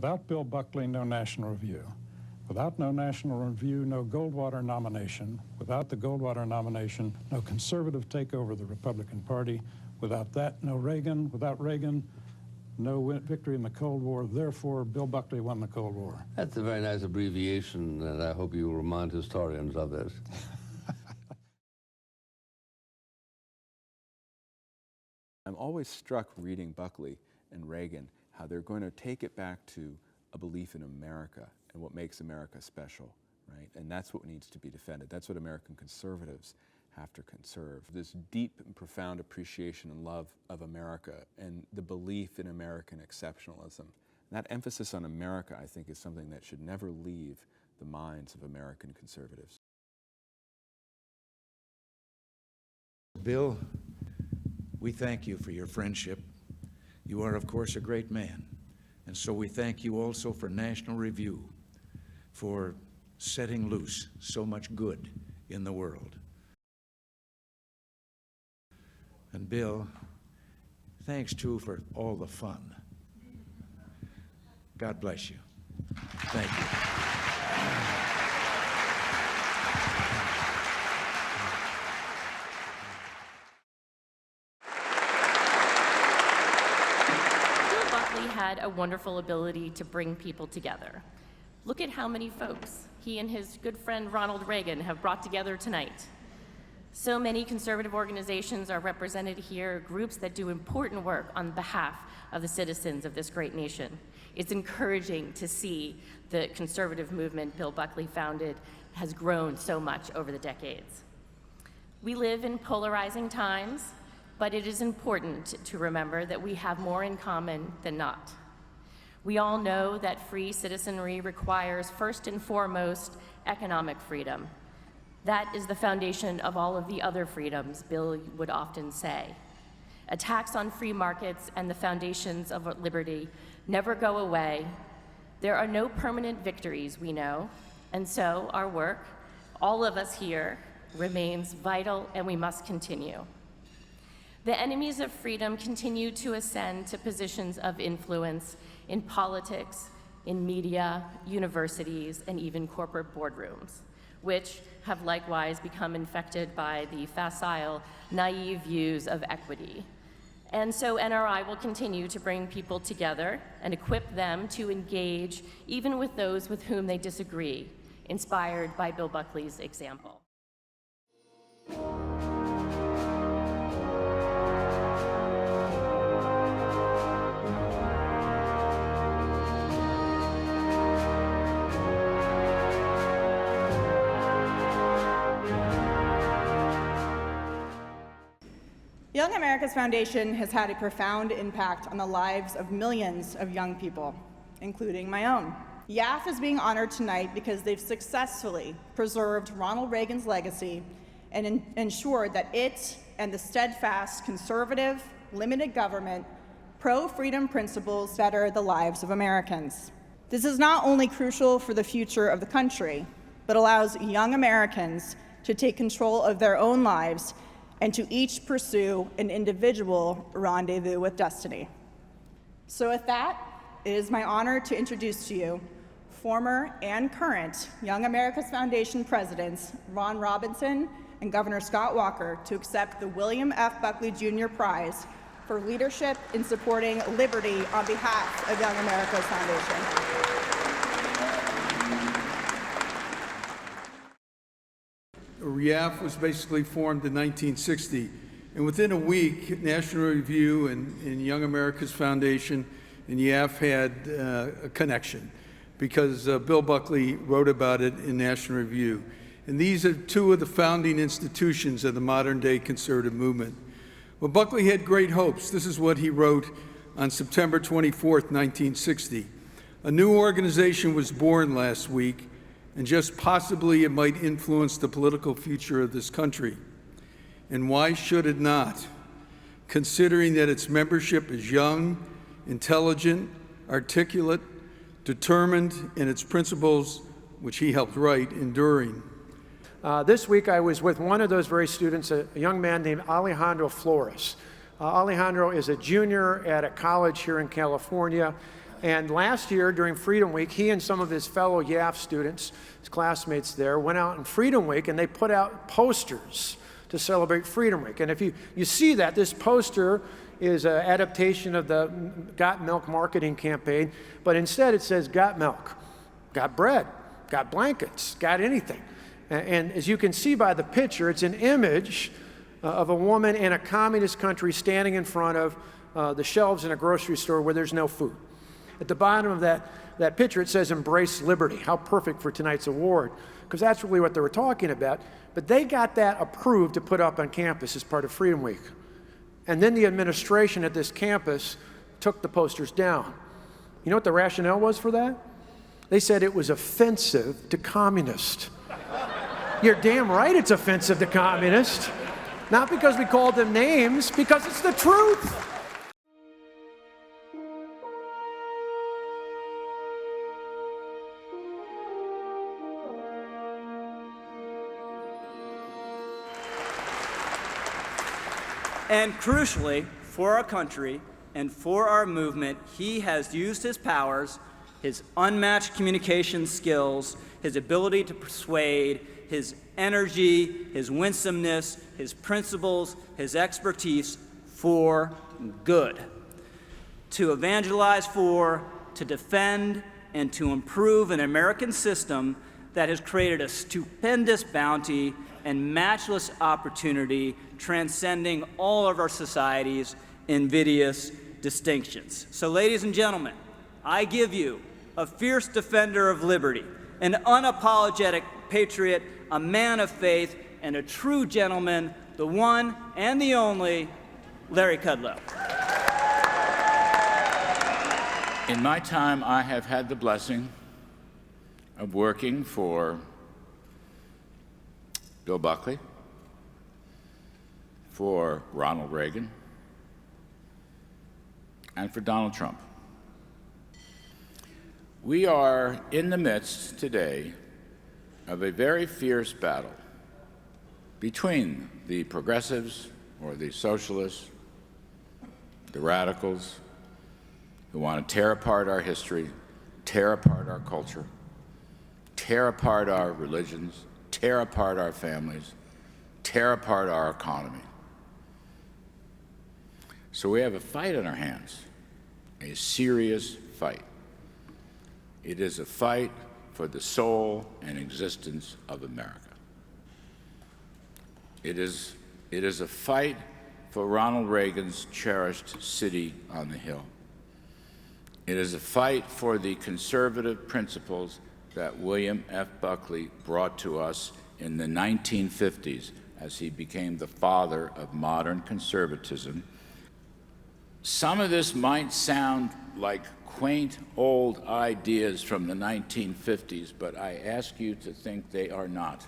Without Bill Buckley, no National Review. Without no National Review, no Goldwater nomination. Without the Goldwater nomination, no conservative takeover of the Republican Party. Without that, no Reagan. Without Reagan, no victory in the Cold War. Therefore, Bill Buckley won the Cold War. That's a very nice abbreviation, and I hope you will remind historians of this. I'm always struck reading Buckley and Reagan, how they're going to take it back to a belief in America and what makes America special, right? And that's what needs to be defended. That's what American conservatives have to conserve. This deep and profound appreciation and love of America and the belief in American exceptionalism. That emphasis on America, I think, is something that should never leave the minds of American conservatives. Bill, we thank you for your friendship. You are, of course, a great man. And so we thank you also for National Review, for setting loose so much good in the world. And Bill, thanks too for all the fun. God bless you. Thank you. Had a wonderful ability to bring people together. Look at how many folks he and his good friend Ronald Reagan have brought together tonight. So many conservative organizations are represented here, groups that do important work on behalf of the citizens of this great nation. It's encouraging to see the conservative movement Bill Buckley founded has grown so much over the decades. We live in polarizing times, but it is important to remember that we have more in common than not. We all know that free citizenry requires, first and foremost, economic freedom. That is the foundation of all of the other freedoms, Bill would often say. Attacks on free markets and the foundations of liberty never go away. There are no permanent victories, we know, and so our work, all of us here, remains vital, and we must continue. The enemies of freedom continue to ascend to positions of influence in politics, in media, universities, and even corporate boardrooms, which have likewise become infected by the facile, naive views of equity. And so NRI will continue to bring people together and equip them to engage even with those with whom they disagree, inspired by Bill Buckley's example. Young America's Foundation has had a profound impact on the lives of millions of young people, including my own. YAF is being honored tonight because they've successfully preserved Ronald Reagan's legacy and ensured that it and the steadfast, conservative, limited government, pro-freedom principles better the lives of Americans. This is not only crucial for the future of the country, but allows young Americans to take control of their own lives and to each pursue an individual rendezvous with destiny. So with that, it is my honor to introduce to you former and current Young America's Foundation presidents Ron Robinson and Governor Scott Walker to accept the William F. Buckley Jr. Prize for leadership in supporting liberty on behalf of Young America's Foundation. YAF was basically formed in 1960, and within a week, National Review and Young America's Foundation and YAF had a connection because Bill Buckley wrote about it in National Review. And these are two of the founding institutions of the modern-day conservative movement. Well, Buckley had great hopes. This is what he wrote on September 24th, 1960. A new organization was born last week, and just possibly it might influence the political future of this country. And why should it not? Considering that its membership is young, intelligent, articulate, determined, and its principles, which he helped write, enduring. This week I was with one of those very students, a young man named Alejandro Flores. Alejandro is a junior at a college here in California. And last year, during Freedom Week, he and some of his fellow YAF students, his classmates there, went out in Freedom Week and they put out posters to celebrate Freedom Week. And if you see that, this poster is an adaptation of the Got Milk marketing campaign, but instead it says, got milk, got bread, got blankets, got anything. And as you can see by the picture, it's an image of a woman in a communist country standing in front of the shelves in a grocery store where there's no food. At the bottom of that picture, it says, embrace liberty. How perfect for tonight's award, because that's really what they were talking about. But they got that approved to put up on campus as part of Freedom Week. And then the administration at this campus took the posters down. You know what the rationale was for that? They said it was offensive to communists. You're damn right it's offensive to communists. Not because we called them names, because it's the truth. And crucially, for our country and for our movement, he has used his powers, his unmatched communication skills, his ability to persuade, his energy, his winsomeness, his principles, his expertise for good. To evangelize for, to defend, and to improve an American system that has created a stupendous bounty and matchless opportunity transcending all of our society's invidious distinctions. So, ladies and gentlemen, I give you a fierce defender of liberty, an unapologetic patriot, a man of faith, and a true gentleman, the one and the only Larry Kudlow. In my time, I have had the blessing of working for Bill Buckley, for Ronald Reagan, and for Donald Trump. We are in the midst today of a very fierce battle between the progressives or the socialists, the radicals, who want to tear apart our history, tear apart our culture, tear apart our religions, tear apart our families, tear apart our economy. So we have a fight on our hands, a serious fight. It is a fight for the soul and existence of America. It is a fight for Ronald Reagan's cherished city on the hill. It is a fight for the conservative principles that William F. Buckley brought to us in the 1950s as he became the father of modern conservatism. Some of this might sound like quaint old ideas from the 1950s, but I ask you to think they are not.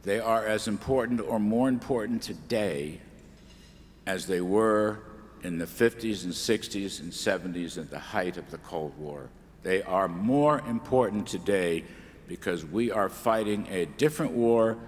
They are as important or more important today as they were in the 50s and 60s and 70s at the height of the Cold War. They are more important today because we are fighting a different war,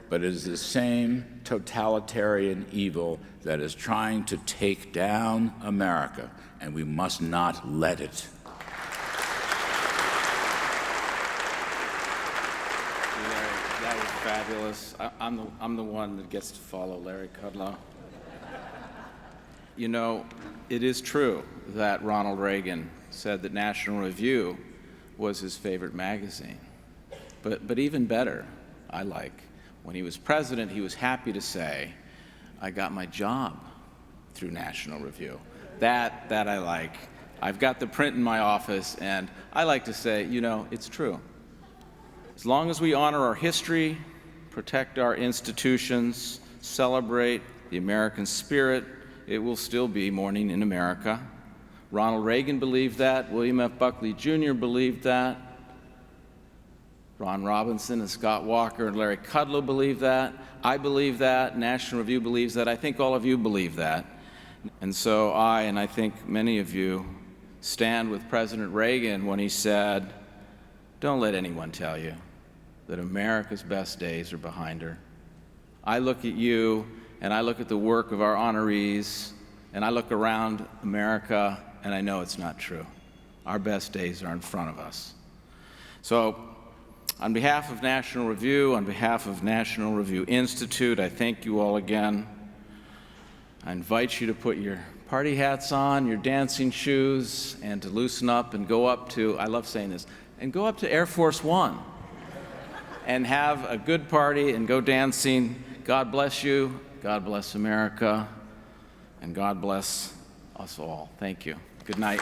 but it is the same totalitarian evil that is trying to take down America, and we must not let it. Larry, that was fabulous. I'm the one that gets to follow Larry Kudlow. You know, it is true that Ronald Reagan said that National Review was his favorite magazine. But even better, I like, when he was president, he was happy to say, I got my job through National Review. That I like. I've got the print in my office, and I like to say, you know, it's true. As long as we honor our history, protect our institutions, celebrate the American spirit, it will still be morning in America. Ronald Reagan believed that. William F. Buckley Jr. believed that. Ron Robinson and Scott Walker and Larry Kudlow believe that. I believe that. National Review believes that. I think all of you believe that. And so I, and I think many of you, stand with President Reagan when he said, don't let anyone tell you that America's best days are behind her. I look at you, and I look at the work of our honorees, and I look around America, and I know it's not true. Our best days are in front of us. So, on behalf of National Review, on behalf of National Review Institute, I thank you all again. I invite you to put your party hats on, your dancing shoes, and to loosen up and go up to, I love saying this, and go up to Air Force One and have a good party and go dancing. God bless you, God bless America, and God bless us all. Thank you. Good night.